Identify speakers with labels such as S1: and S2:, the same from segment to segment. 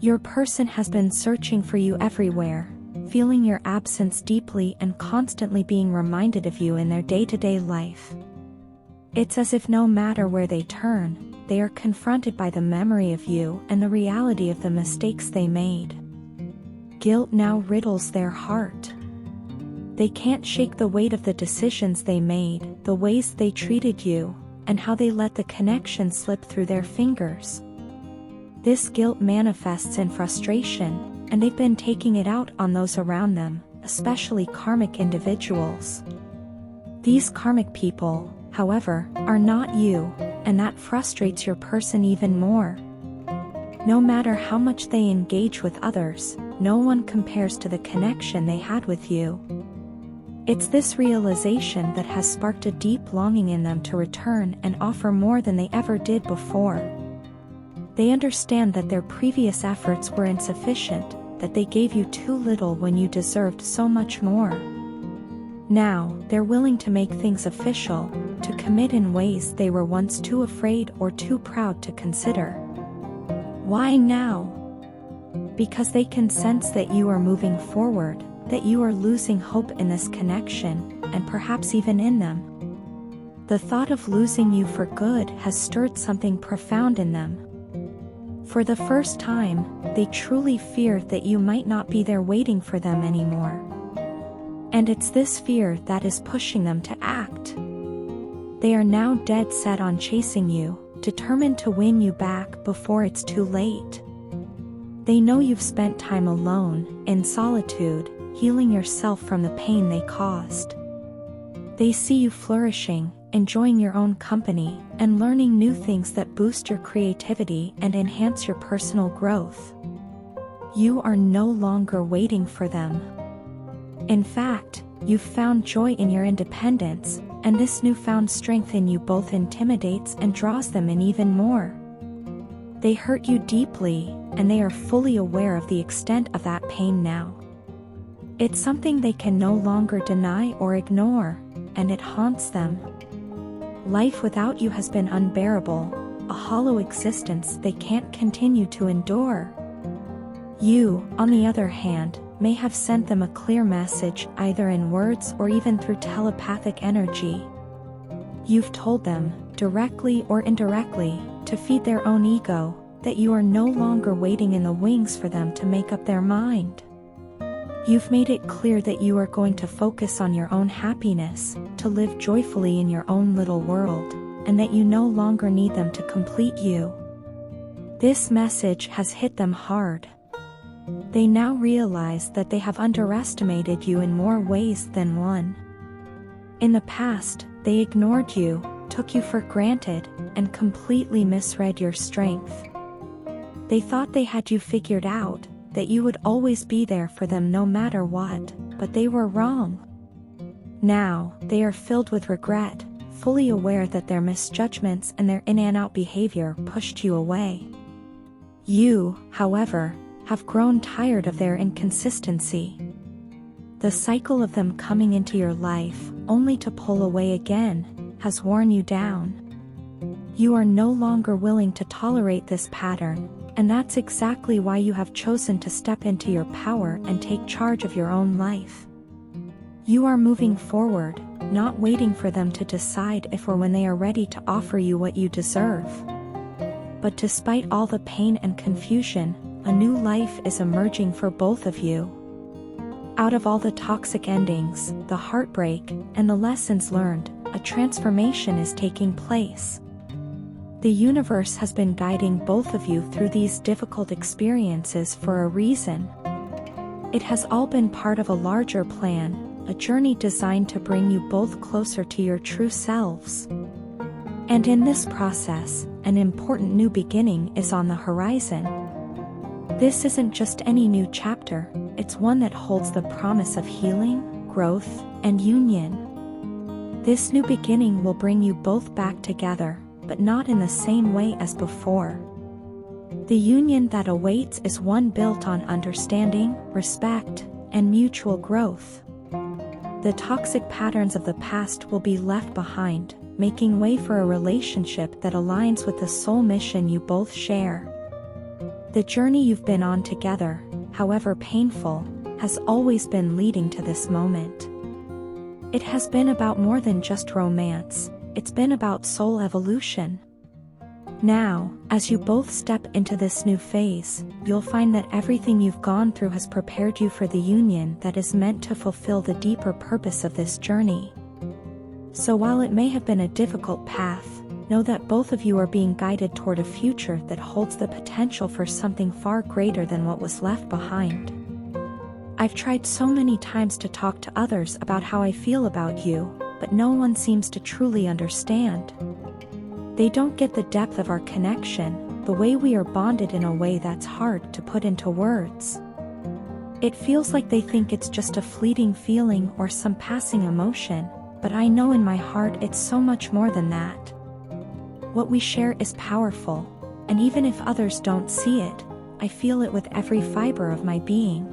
S1: Your person has been searching for you everywhere, feeling your absence deeply and constantly being reminded of you in their day-to-day life. It's as if no matter where they turn, they are confronted by the memory of you and the reality of the mistakes they made. Guilt now riddles their heart. They can't shake the weight of the decisions they made, the ways they treated you, and how they let the connection slip through their fingers. This guilt manifests in frustration, and they've been taking it out on those around them, especially karmic individuals. These karmic people, however, are not you, and that frustrates your person even more. No matter how much they engage with others, no one compares to the connection they had with you. It's this realization that has sparked a deep longing in them to return and offer more than they ever did before. They understand that their previous efforts were insufficient, that they gave you too little when you deserved so much more. Now, they're willing to make things official, to commit in ways they were once too afraid or too proud to consider. Why now? Because they can sense that you are moving forward, that you are losing hope in this connection, and perhaps even in them. The thought of losing you for good has stirred something profound in them. For the first time, they truly fear that you might not be there waiting for them anymore. And it's this fear that is pushing them to act. They are now dead set on chasing you, determined to win you back before it's too late. They know you've spent time alone, in solitude, healing yourself from the pain they caused. They see you flourishing, enjoying your own company, and learning new things that boost your creativity and enhance your personal growth. You are no longer waiting for them. In fact, you've found joy in your independence, and this newfound strength in you both intimidates and draws them in even more. They hurt you deeply, and they are fully aware of the extent of that pain now. It's something they can no longer deny or ignore, and it haunts them. Life without you has been unbearable, a hollow existence they can't continue to endure. You, on the other hand, may have sent them a clear message either in words or even through telepathic energy. You've told them, directly or indirectly, to feed their own ego, that you are no longer waiting in the wings for them to make up their mind. You've made it clear that you are going to focus on your own happiness, to live joyfully in your own little world, and that you no longer need them to complete you. This message has hit them hard. They now realize that they have underestimated you in more ways than one. In the past, they ignored you, took you for granted, and completely misread your strength. They thought they had you figured out, that you would always be there for them no matter what, but they were wrong. Now, they are filled with regret, fully aware that their misjudgments and their in-and-out behavior pushed you away. You, however, have grown tired of their inconsistency. The cycle of them coming into your life, only to pull away again, has worn you down. You are no longer willing to tolerate this pattern, and that's exactly why you have chosen to step into your power and take charge of your own life. You are moving forward, not waiting for them to decide if or when they are ready to offer you what you deserve. But despite all the pain and confusion, a new life is emerging for both of you. Out of all the toxic endings, the heartbreak, and the lessons learned, a transformation is taking place. The universe has been guiding both of you through these difficult experiences for a reason. It has all been part of a larger plan, a journey designed to bring you both closer to your true selves. And in this process, an important new beginning is on the horizon. This isn't just any new chapter, it's one that holds the promise of healing, growth, and union. This new beginning will bring you both back together, but not in the same way as before. The union that awaits is one built on understanding, respect, and mutual growth. The toxic patterns of the past will be left behind, making way for a relationship that aligns with the soul mission you both share. The journey you've been on together, however painful, has always been leading to this moment. It has been about more than just romance, it's been about soul evolution. Now, as you both step into this new phase, you'll find that everything you've gone through has prepared you for the union that is meant to fulfill the deeper purpose of this journey. So while it may have been a difficult path, know that both of you are being guided toward a future that holds the potential for something far greater than what was left behind. I've tried so many times to talk to others about how I feel about you, but no one seems to truly understand. They don't get the depth of our connection, the way we are bonded in a way that's hard to put into words. It feels like they think it's just a fleeting feeling or some passing emotion, but I know in my heart it's so much more than that. What we share is powerful, and even if others don't see it, I feel it with every fiber of my being.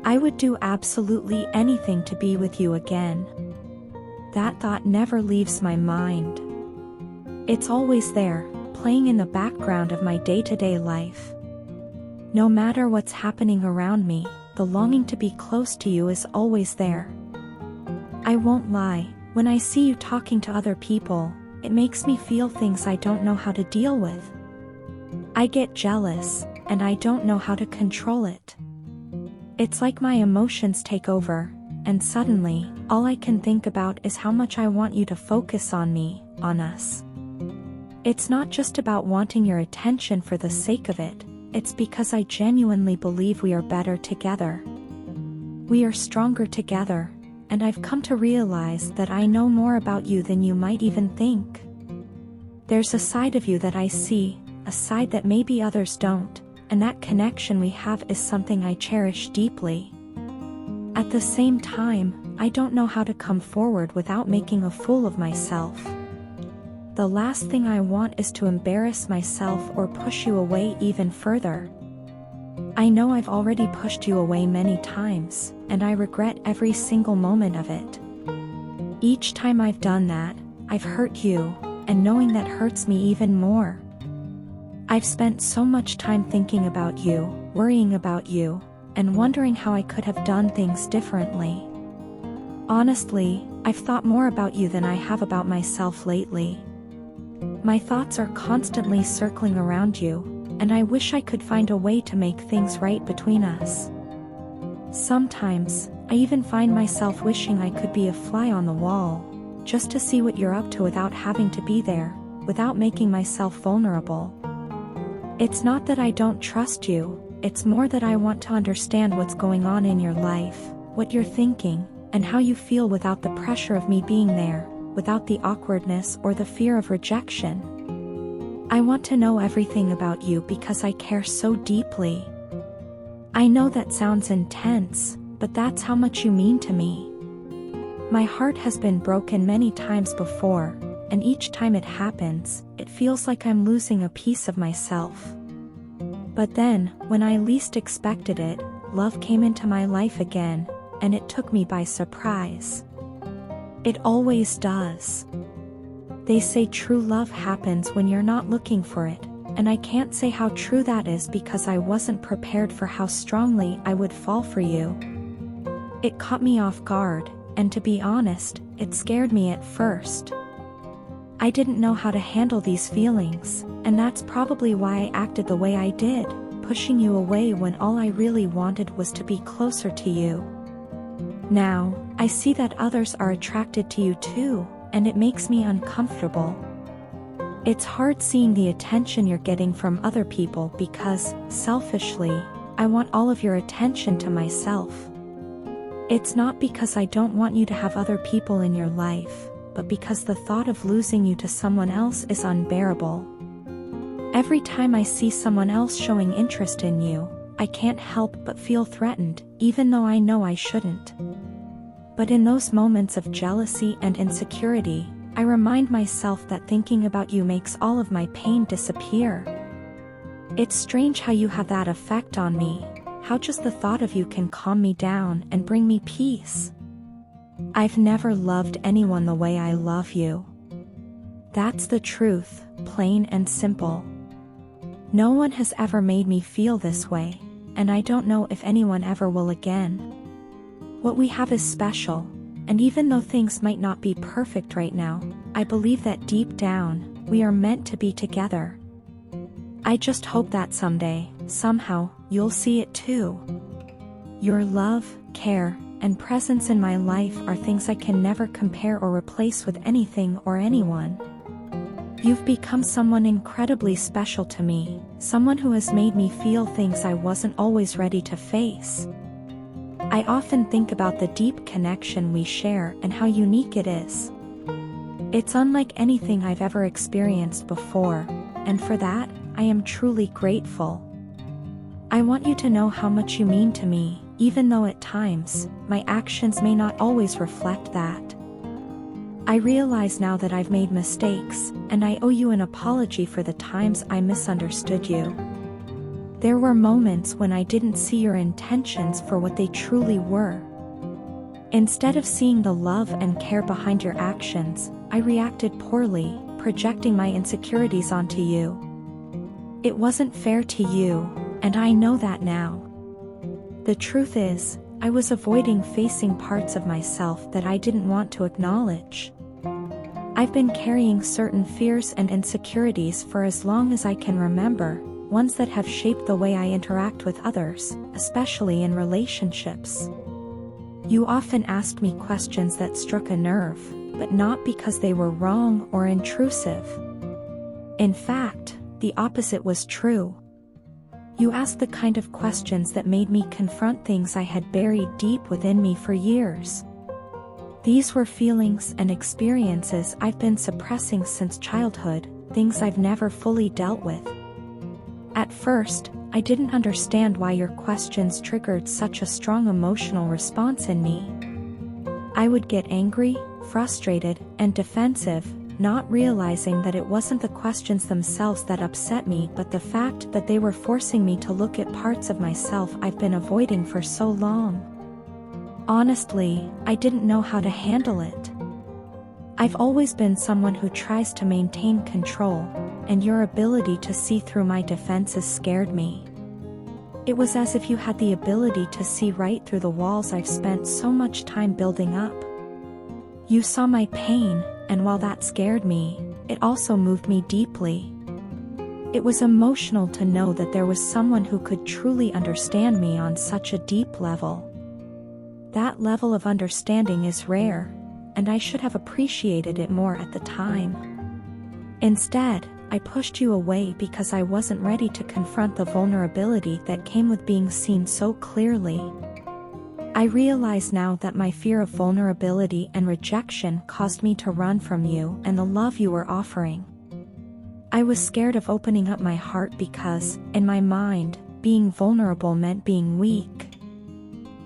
S1: I would do absolutely anything to be with you again. That thought never leaves my mind. It's always there, playing in the background of my day-to-day life. No matter what's happening around me, the longing to be close to you is always there. I won't lie, when I see you talking to other people, it makes me feel things I don't know how to deal with. I get jealous, and I don't know how to control it. It's like my emotions take over, and suddenly, all I can think about is how much I want you to focus on me, on us. It's not just about wanting your attention for the sake of it, it's because I genuinely believe we are better together. We are stronger together, and I've come to realize that I know more about you than you might even think. There's a side of you that I see, a side that maybe others don't, and that connection we have is something I cherish deeply. At the same time, I don't know how to come forward without making a fool of myself. The last thing I want is to embarrass myself or push you away even further. I know I've already pushed you away many times, and I regret every single moment of it. Each time I've done that, I've hurt you, and knowing that hurts me even more. I've spent so much time thinking about you, worrying about you, and wondering how I could have done things differently. Honestly, I've thought more about you than I have about myself lately. My thoughts are constantly circling around you, and I wish I could find a way to make things right between us. Sometimes, I even find myself wishing I could be a fly on the wall, just to see what you're up to without having to be there, without making myself vulnerable. It's not that I don't trust you, it's more that I want to understand what's going on in your life, what you're thinking, and how you feel without the pressure of me being there, without the awkwardness or the fear of rejection. I want to know everything about you because I care so deeply. I know that sounds intense, but that's how much you mean to me. My heart has been broken many times before, and each time it happens, it feels like I'm losing a piece of myself. But then, when I least expected it, love came into my life again, and it took me by surprise. It always does. They say true love happens when you're not looking for it, and I can't say how true that is because I wasn't prepared for how strongly I would fall for you. It caught me off guard, and to be honest, it scared me at first. I didn't know how to handle these feelings, and that's probably why I acted the way I did, pushing you away when all I really wanted was to be closer to you. Now, I see that others are attracted to you too, and it makes me uncomfortable. It's hard seeing the attention you're getting from other people because, selfishly, I want all of your attention to myself. It's not because I don't want you to have other people in your life, but because the thought of losing you to someone else is unbearable. Every time I see someone else showing interest in you, I can't help but feel threatened, even though I know I shouldn't. But in those moments of jealousy and insecurity, I remind myself that thinking about you makes all of my pain disappear. It's strange how you have that effect on me, how just the thought of you can calm me down and bring me peace. I've never loved anyone the way I love you. That's the truth, plain and simple. No one has ever made me feel this way, and I don't know if anyone ever will again. What we have is special, and even though things might not be perfect right now, I believe that deep down, we are meant to be together. I just hope that someday, somehow, you'll see it too. Your love, care, and presence in my life are things I can never compare or replace with anything or anyone. You've become someone incredibly special to me, someone who has made me feel things I wasn't always ready to face. I often think about the deep connection we share and how unique it is. It's unlike anything I've ever experienced before, and for that, I am truly grateful. I want you to know how much you mean to me, even though at times, my actions may not always reflect that. I realize now that I've made mistakes, and I owe you an apology for the times I misunderstood you. There were moments when I didn't see your intentions for what they truly were. Instead of seeing the love and care behind your actions, I reacted poorly, projecting my insecurities onto you. It wasn't fair to you, and I know that now. The truth is, I was avoiding facing parts of myself that I didn't want to acknowledge. I've been carrying certain fears and insecurities for as long as I can remember, ones that have shaped the way I interact with others, especially in relationships. You often asked me questions that struck a nerve, but not because they were wrong or intrusive. In fact, the opposite was true. You asked the kind of questions that made me confront things I had buried deep within me for years. These were feelings and experiences I've been suppressing since childhood, things I've never fully dealt with. At first, I didn't understand why your questions triggered such a strong emotional response in me. I would get angry, frustrated, and defensive, not realizing that it wasn't the questions themselves that upset me but the fact that they were forcing me to look at parts of myself I've been avoiding for so long. Honestly, I didn't know how to handle it. I've always been someone who tries to maintain control, and your ability to see through my defenses scared me. It was as if you had the ability to see right through the walls I've spent so much time building up. You saw my pain, and while that scared me, it also moved me deeply. It was emotional to know that there was someone who could truly understand me on such a deep level. That level of understanding is rare, and I should have appreciated it more at the time. Instead, I pushed you away because I wasn't ready to confront the vulnerability that came with being seen so clearly. I realize now that my fear of vulnerability and rejection caused me to run from you and the love you were offering. I was scared of opening up my heart because, in my mind, being vulnerable meant being weak.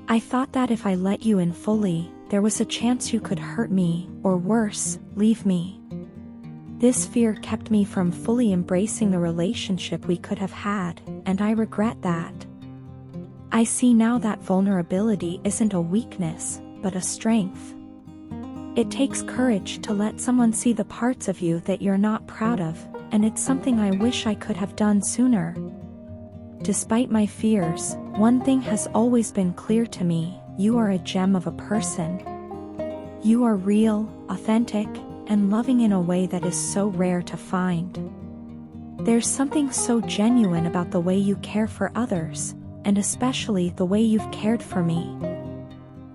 S1: I thought that if I let you in fully, there was a chance you could hurt me, or worse, leave me. This fear kept me from fully embracing the relationship we could have had, and I regret that. I see now that vulnerability isn't a weakness, but a strength. It takes courage to let someone see the parts of you that you're not proud of, and it's something I wish I could have done sooner. Despite my fears, one thing has always been clear to me: you are a gem of a person. You are real, authentic, and loving in a way that is so rare to find. There's something so genuine about the way you care for others, and especially the way you've cared for me.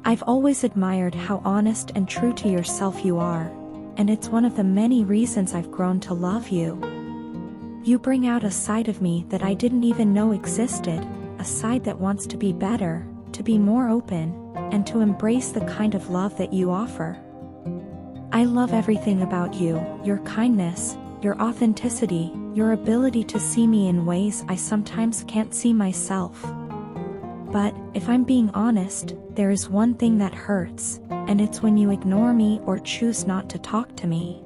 S1: I've always admired how honest and true to yourself you are, and it's one of the many reasons I've grown to love you. You bring out a side of me that I didn't even know existed, a side that wants to be better, to be more open, and to embrace the kind of love that you offer. I love everything about you: your kindness, your authenticity, your ability to see me in ways I sometimes can't see myself. But, if I'm being honest, there is one thing that hurts, and it's when you ignore me or choose not to talk to me.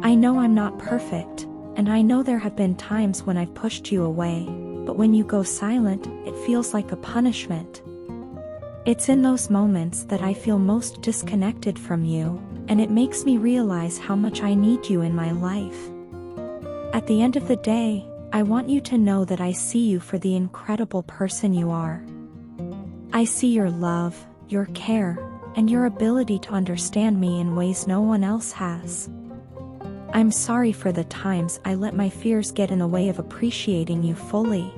S1: I know I'm not perfect, and I know there have been times when I've pushed you away, but when you go silent, it feels like a punishment. It's in those moments that I feel most disconnected from you, and it makes me realize how much I need you in my life. At the end of the day, I want you to know that I see you for the incredible person you are. I see your love, your care, and your ability to understand me in ways no one else has. I'm sorry for the times I let my fears get in the way of appreciating you fully.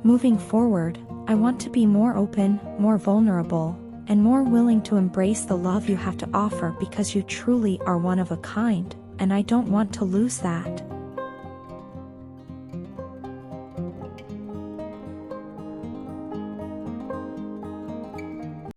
S1: Moving forward, I want to be more open, more vulnerable, and more willing to embrace the love you have to offer because you truly are one of a kind, and I don't want to lose that.